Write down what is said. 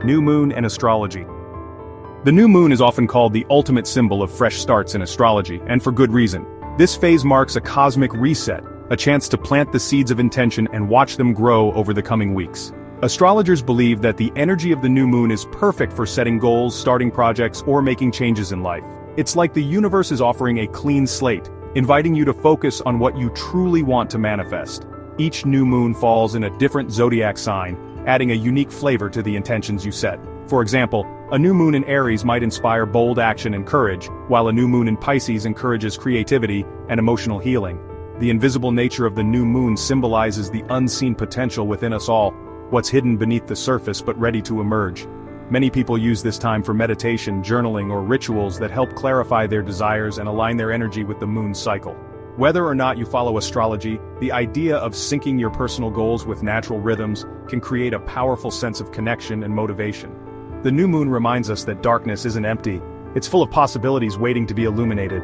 New moon and astrology. The new moon is often called the ultimate symbol of fresh starts in astrology, and for good reason. This phase marks a cosmic reset, a chance to plant the seeds of intention and watch them grow over the coming weeks. Astrologers believe that the energy of the new moon is perfect for setting goals, starting projects, or making changes in life. It's like the universe is offering a clean slate, inviting you to focus on what you truly want to manifest. Each new moon falls in a different zodiac sign, adding a unique flavor to the intentions you set. For example, a new moon in Aries might inspire bold action and courage, while a new moon in Pisces encourages creativity and emotional healing. The invisible nature of the new moon symbolizes the unseen potential within us all, what's hidden beneath the surface but ready to emerge. Many people use this time for meditation, journaling, or rituals that help clarify their desires and align their energy with the moon's cycle. Whether or not you follow astrology, the idea of syncing your personal goals with natural rhythms can create a powerful sense of connection and motivation. The new moon reminds us that darkness isn't empty, it's full of possibilities waiting to be illuminated.